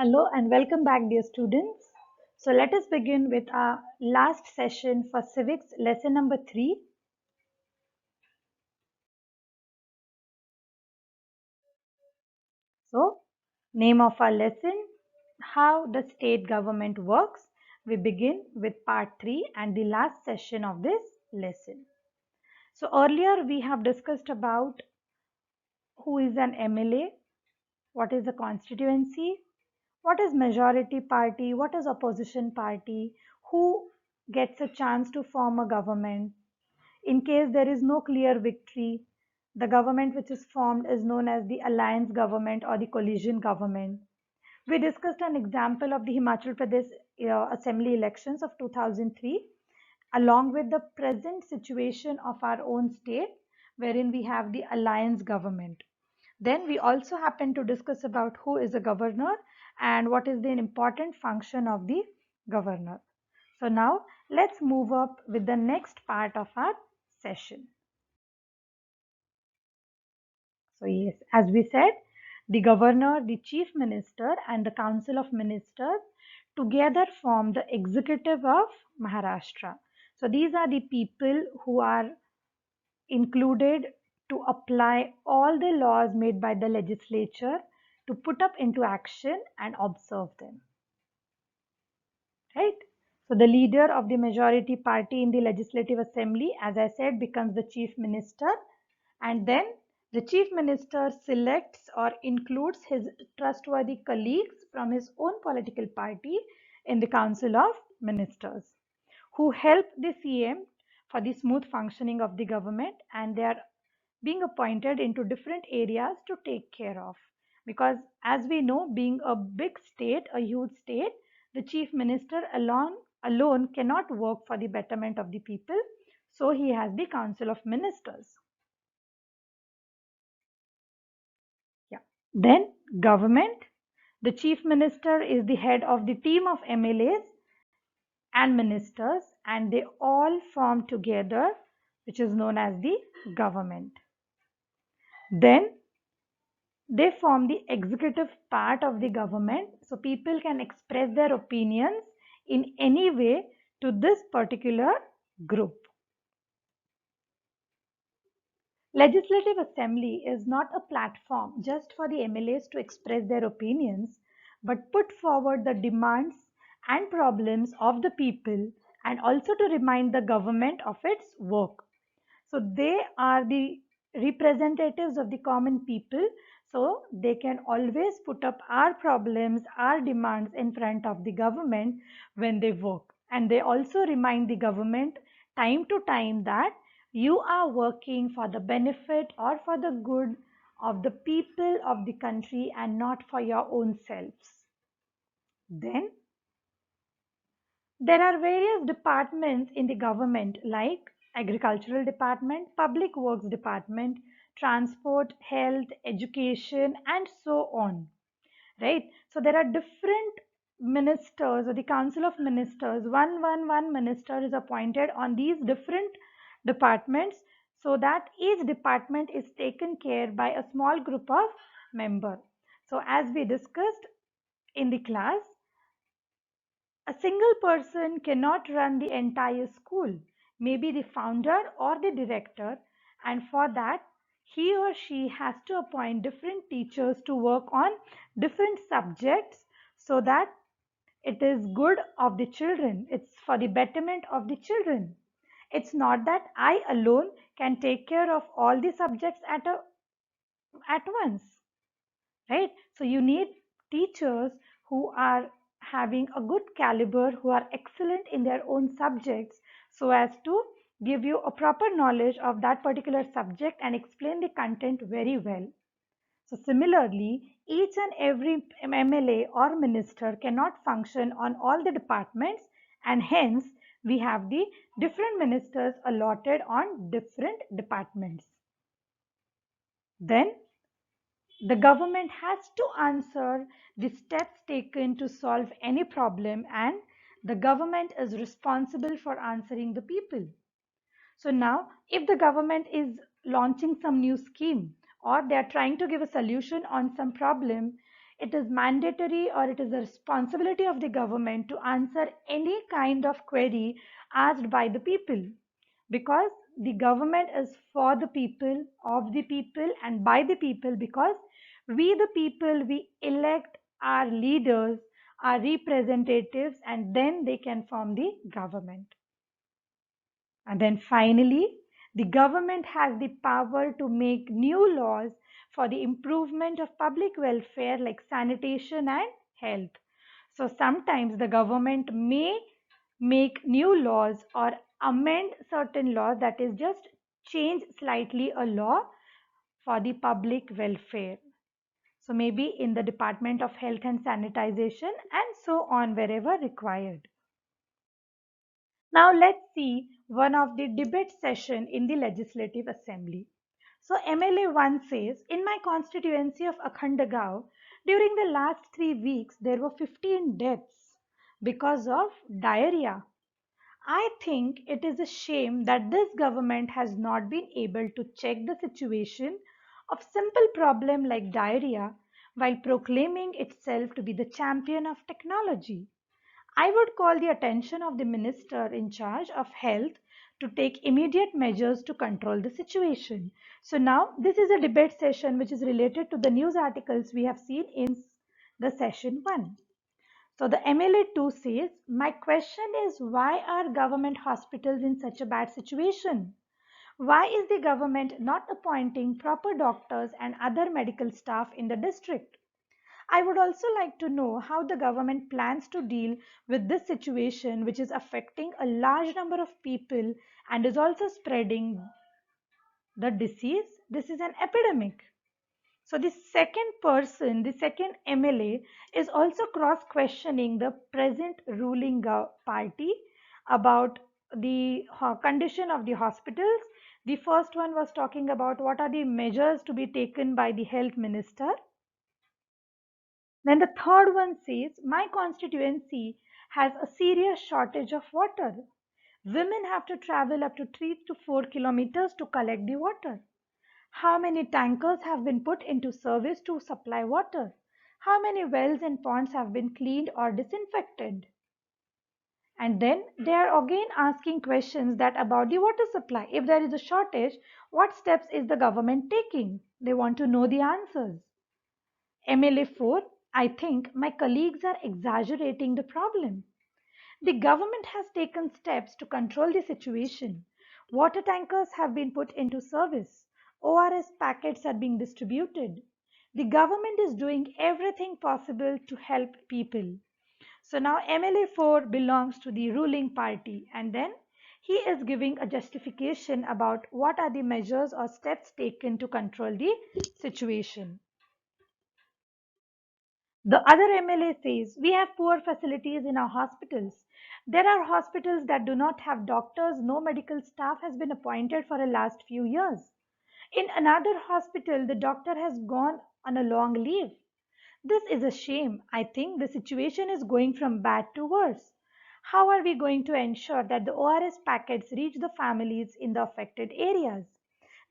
Hello and welcome back, dear students. So let us begin with our last session for civics, lesson number 3. So, name of our lesson, how the state government works. We begin with part 3 and the last session of this lesson. So earlier we have discussed about who is an MLA, what is a constituency, what is majority party, what is opposition party, who gets a chance to form a government. In case there is no clear victory, the government which is formed is known as the alliance government or the coalition government. We discussed an example of the Himachal Pradesh assembly elections of 2003 along with the present situation of our own state wherein we have the alliance government. Then we also happen to discuss about who is a governor and what is the important function of the governor. So now let's move up with the next part of our session. So yes, as we said, the governor, the chief minister and the council of ministers together form the executive of Maharashtra. So these are the people who are included to apply all the laws made by the legislature to put up into action and observe them. Right? So the leader of the majority party in the legislative assembly, as I said, becomes the chief minister, and then the chief minister selects or includes his trustworthy colleagues from his own political party in the council of ministers who help the CM for the smooth functioning of the government, and they are being appointed into different areas to take care of. Because as we know, being a big state, a huge state, the chief minister alone cannot work for the betterment of the people. So he has the council of ministers. Yeah. Then government. The chief minister is the head of the team of MLAs and ministers, and they all form together, which is known as the government. Then they form the executive part of the government, so people can express their opinions in any way to this particular group. Legislative assembly is not a platform just for the MLAs to express their opinions, but put forward the demands and problems of the people and also to remind the government of its work. So they are the representatives of the common people. So they can always put up our problems, our demands in front of the government when they work. And they also remind the government time to time that you are working for the benefit or for the good of the people of the country and not for your own selves. Then there are various departments in the government like agricultural department, public works department, transport, health, education, and so on. Right? So there are different ministers or the council of ministers. One minister is appointed on these different departments so that each department is taken care by a small group of member. So as we discussed in the class, a single person cannot run the entire school, maybe the founder or the director, and for that, he or she has to appoint different teachers to work on different subjects so that it is good of the children. It's for the betterment of the children. It's not that I alone can take care of all the subjects at once, right? So you need teachers who are having a good caliber, who are excellent in their own subjects, so as to give you a proper knowledge of that particular subject and explain the content very well. So similarly, each and every MLA or minister cannot function on all the departments, and hence we have the different ministers allotted on different departments. Then the government has to answer the steps taken to solve any problem, and the government is responsible for answering the people. So now, if the government is launching some new scheme or they are trying to give a solution on some problem, it is mandatory or it is the responsibility of the government to answer any kind of query asked by the people, because the government is for the people, of the people, and by the people, because we, the people, we elect our leaders, our representatives, and then they can form the government. And then finally, the government has the power to make new laws for the improvement of public welfare like sanitation and health. So sometimes the government may make new laws or amend certain laws, that is, just change slightly a law for the public welfare. So maybe in the Department of Health and Sanitization and so on, wherever required. Now let's see one of the debate session in the Legislative Assembly. So MLA 1 says, in my constituency of Akhandagaon, during the last 3 weeks, there were 15 deaths because of diarrhea. I think it is a shame that this government has not been able to check the situation of simple problem like diarrhea while proclaiming itself to be the champion of technology. I would call the attention of the minister in charge of health to take immediate measures to control the situation. So now this is a debate session which is related to the news articles we have seen in the session 1. So the MLA 2 says, my question is, why are government hospitals in such a bad situation? Why is the government not appointing proper doctors and other medical staff in the district? I would also like to know how the government plans to deal with this situation, which is affecting a large number of people and is also spreading the disease. This is an epidemic. So the second person, the second MLA, is also cross-questioning the present ruling party about the condition of the hospitals. The first one was talking about what are the measures to be taken by the health minister. Then the third one says, my constituency has a serious shortage of water. Women have to travel up to 3 to 4 kilometers to collect the water. How many tankers have been put into service to supply water? How many wells and ponds have been cleaned or disinfected? And then they are again asking questions that about the water supply. If there is a shortage, what steps is the government taking? They want to know the answers. MLA 4, I think my colleagues are exaggerating the problem. The government has taken steps to control the situation. Water tankers have been put into service. ORS packets are being distributed. The government is doing everything possible to help people. So now MLA 4 belongs to the ruling party, and then he is giving a justification about what are the measures or steps taken to control the situation. The other MLA says, we have poor facilities in our hospitals. There are hospitals that do not have doctors, no medical staff has been appointed for the last few years. In another hospital, the doctor has gone on a long leave. This is a shame. I think the situation is going from bad to worse. How are we going to ensure that the ORS packets reach the families in the affected areas?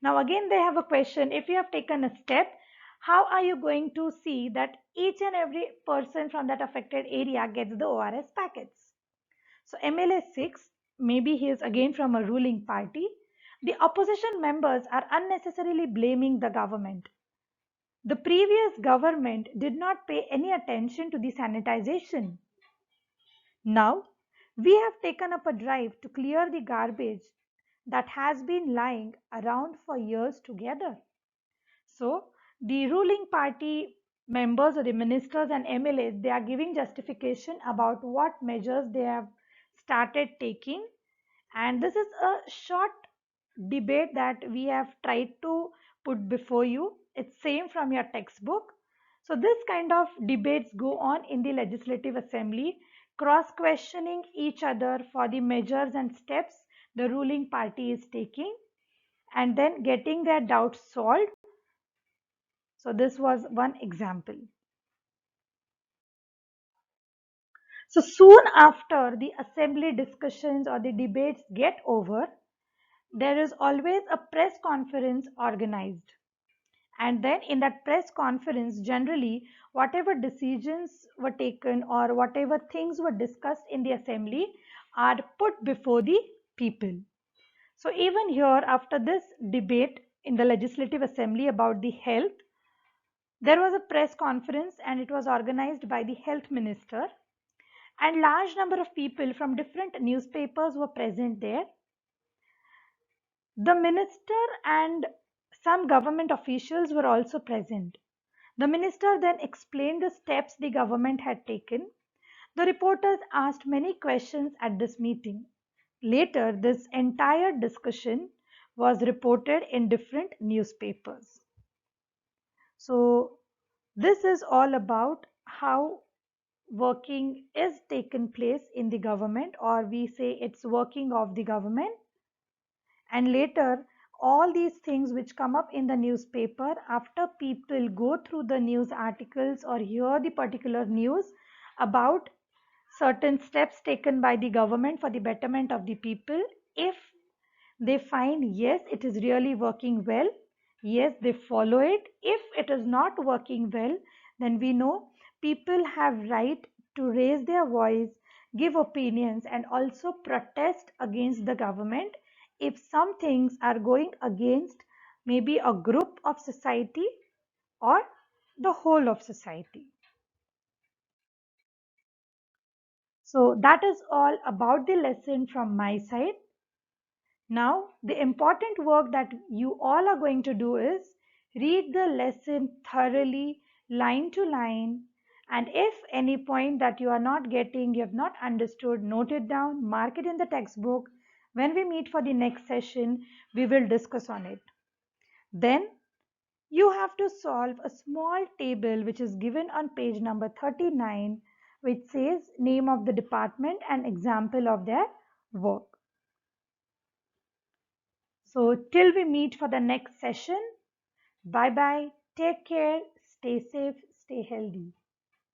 Now again they have a question. If you have taken a step, how are you going to see that each and every person from that affected area gets the ORS packets? So MLA 6, maybe he is again from a ruling party. The opposition members are unnecessarily blaming the government. The previous government did not pay any attention to the sanitization. Now, we have taken up a drive to clear the garbage that has been lying around for years together. So, the ruling party members or the ministers and MLAs, they are giving justification about what measures they have started taking. And this is a short debate that we have tried to put before you. It's same from your textbook. So this kind of debates go on in the Legislative Assembly, cross questioning each other for the measures and steps the ruling party is taking, and then getting their doubts solved. So this was one example. So soon after the assembly discussions or the debates get over, there is always a press conference organized. And then in that press conference, generally, whatever decisions were taken or whatever things were discussed in the assembly are put before the people. So even here, after this debate in the Legislative Assembly about the health, there was a press conference and it was organized by the health minister, and large number of people from different newspapers were present there. The minister and some government officials were also present. The minister then explained the steps the government had taken. The reporters asked many questions at this meeting. Later, this entire discussion was reported in different newspapers. So, this is all about how working is taken place in the government, or we say it's working of the government. And later, all these things which come up in the newspaper, after people go through the news articles or hear the particular news about certain steps taken by the government for the betterment of the people, if they find yes, it is really working well, yes, they follow it. If it is not working well, then we know people have right to raise their voice, give opinions, and also protest against the government if some things are going against maybe a group of society or the whole of society. So that is all about the lesson from my side. Now, the important work that you all are going to do is read the lesson thoroughly, line to line, and if any point that you are not getting, you have not understood, note it down, mark it in the textbook. When we meet for the next session, we will discuss on it. Then you have to solve a small table which is given on page number 39, which says name of the department and example of their work. So, till we meet for the next session, bye bye, take care, stay safe, stay healthy.